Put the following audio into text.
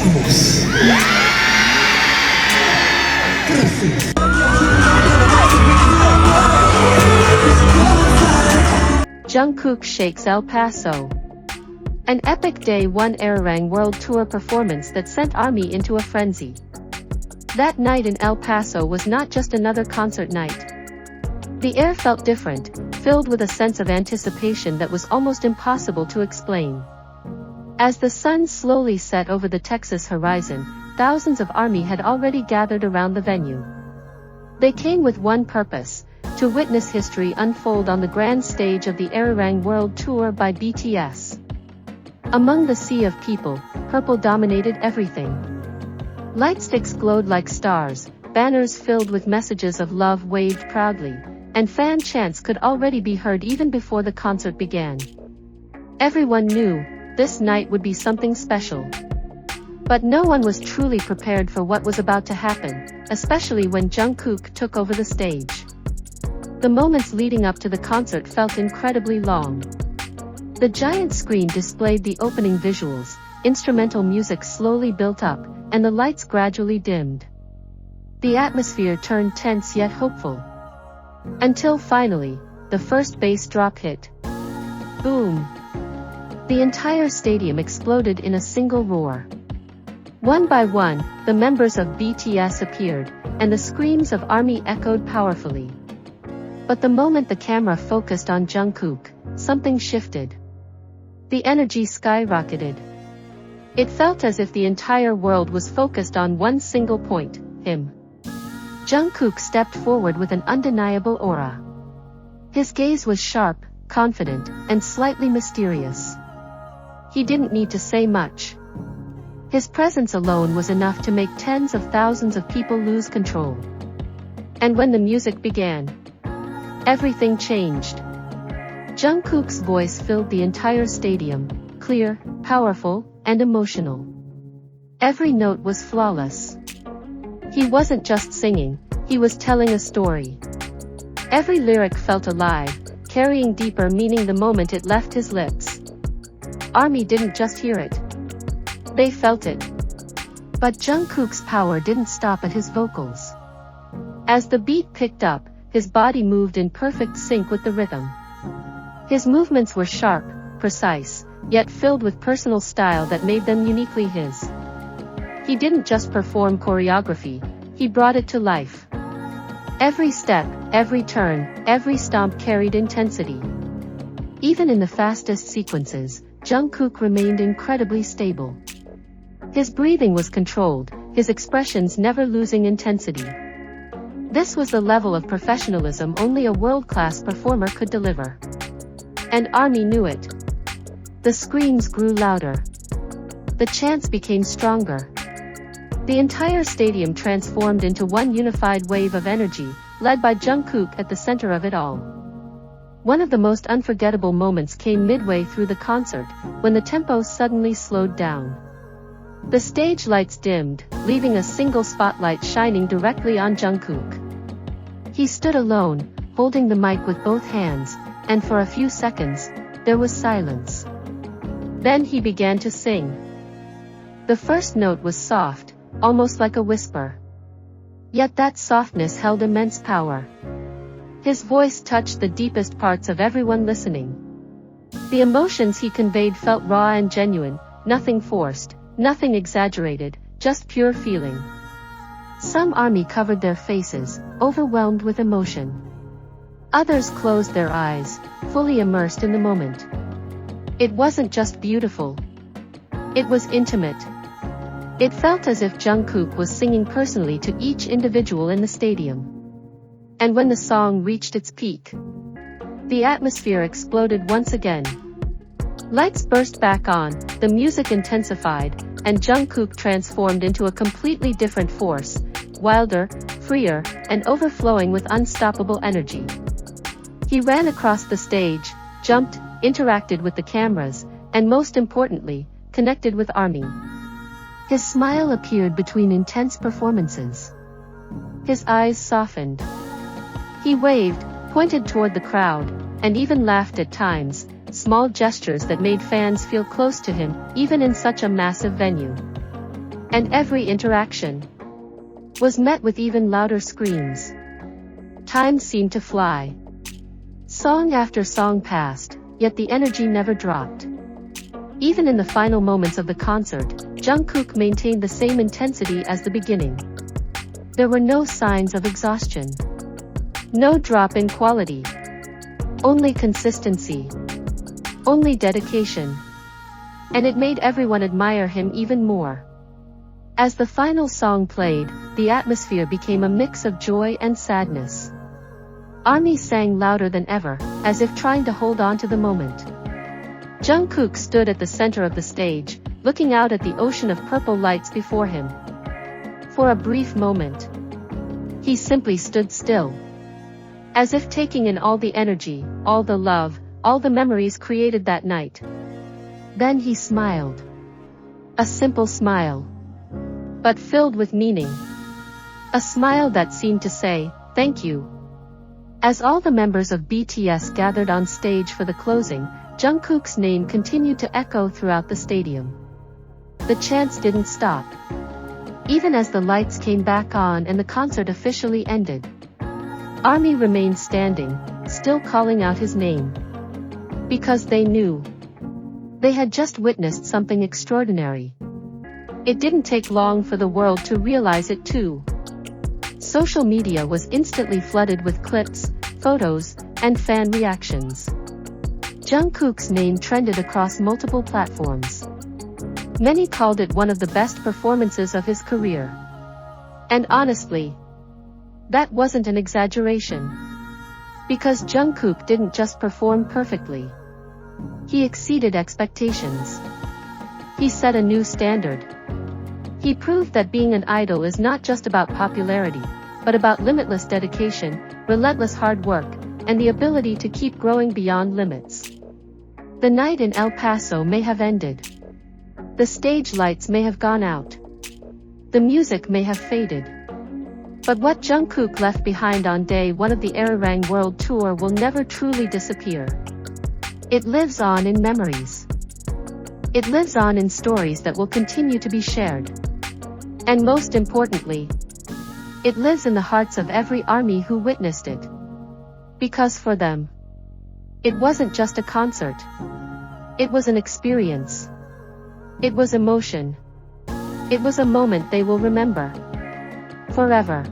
Vamos. Jungkook shakes El Paso. An epic Day 1 Arirang World Tour performance that sent ARMY into a frenzy. That night in El Paso was not just another concert night. The air felt different, filled with a sense of anticipation that was almost impossible to explain. As the sun slowly set over the Texas horizon, thousands of ARMY had already gathered around the venue. They came with one purpose: to witness history unfold on the grand stage of the Arirang World Tour by BTS. Among the sea of people, purple dominated everything. Lightsticks glowed like stars, banners filled with messages of love waved proudly, and fan chants could already be heard even before the concert began. Everyone knew this night would be something special. But no one was truly prepared for what was about to happen, especially when Jungkook took over the stage. The moments leading up to the concert felt incredibly long. The giant screen displayed the opening visuals, instrumental music slowly built up, and the lights gradually dimmed. The atmosphere turned tense yet hopeful. Until finally, the first bass drop hit. Boom! The entire stadium exploded in a single roar. One by one, the members of BTS appeared, and the screams of ARMY echoed powerfully. But the moment the camera focused on Jungkook, something shifted. The energy skyrocketed. It felt as if the entire world was focused on one single point, him. Jungkook stepped forward with an undeniable aura. His gaze was sharp, confident, and slightly mysterious. He didn't need to say much. His presence alone was enough to make tens of thousands of people lose control. And when the music began, everything changed. Jungkook's voice filled the entire stadium, clear, powerful, and emotional. Every note was flawless. He wasn't just singing, he was telling a story. Every lyric felt alive, carrying deeper meaning the moment it left his lips. ARMY didn't just hear it. They felt it. But Jungkook's power didn't stop at his vocals. As the beat picked up, his body moved in perfect sync with the rhythm. His movements were sharp, precise, yet filled with personal style that made them uniquely his. He didn't just perform choreography, he brought it to life. Every step, every turn, every stomp carried intensity. Even in the fastest sequences, Jungkook remained incredibly stable. His breathing was controlled, his expressions never losing intensity. This was the level of professionalism only a world-class performer could deliver. And ARMY knew it. The screams grew louder. The chants became stronger. The entire stadium transformed into one unified wave of energy, led by Jungkook at the center of it all. One of the most unforgettable moments came midway through the concert, when the tempo suddenly slowed down. The stage lights dimmed, leaving a single spotlight shining directly on Jungkook. He stood alone, holding the mic with both hands, and for a few seconds, there was silence. Then he began to sing. The first note was soft, almost like a whisper. Yet that softness held immense power. His voice touched the deepest parts of everyone listening. The emotions he conveyed felt raw and genuine, nothing forced, nothing exaggerated, just pure feeling. Some ARMY covered their faces, overwhelmed with emotion. Others closed their eyes, fully immersed in the moment. It wasn't just beautiful. It was intimate. It felt as if Jungkook was singing personally to each individual in the stadium. And when the song reached its peak, the atmosphere exploded once again. Lights burst back on, the music intensified, and Jungkook transformed into a completely different force, wilder, freer, and overflowing with unstoppable energy. He ran across the stage, jumped, interacted with the cameras, and most importantly, connected with ARMY. His smile appeared between intense performances. His eyes softened. He waved, pointed toward the crowd, and even laughed at times, small gestures that made fans feel close to him, even in such a massive venue. And every interaction was met with even louder screams. Time seemed to fly. Song after song passed, yet the energy never dropped. Even in the final moments of the concert, Jungkook maintained the same intensity as the beginning. There were no signs of exhaustion. No drop in quality. Only consistency. Only dedication. And it made everyone admire him even more. As the final song played, the atmosphere became a mix of joy and sadness. ARMY sang louder than ever, as if trying to hold on to the moment. Jungkook stood at the center of the stage, looking out at the ocean of purple lights before him. For a brief moment, he simply stood still, as if taking in all the energy, all the love, all the memories created that night. Then he smiled. A simple smile, but filled with meaning. A smile that seemed to say, "Thank you." As all the members of BTS gathered on stage for the closing, Jungkook's name continued to echo throughout the stadium. The chants didn't stop. Even as the lights came back on and the concert officially ended, ARMY remained standing, still calling out his name. Because they knew they had just witnessed something extraordinary. It didn't take long for the world to realize it too. Social media was instantly flooded with clips, photos, and fan reactions. Jungkook's name trended across multiple platforms. Many called it one of the best performances of his career. And honestly, that wasn't an exaggeration. Because Jungkook didn't just perform perfectly. He exceeded expectations. He set a new standard. He proved that being an idol is not just about popularity, but about limitless dedication, relentless hard work, and the ability to keep growing beyond limits. The night in El Paso may have ended. The stage lights may have gone out. The music may have faded. But what Jungkook left behind on day one of the Arirang World Tour will never truly disappear. It lives on in memories. It lives on in stories that will continue to be shared. And most importantly, it lives in the hearts of every ARMY who witnessed it. Because for them, it wasn't just a concert. It was an experience. It was emotion. It was a moment they will remember forever.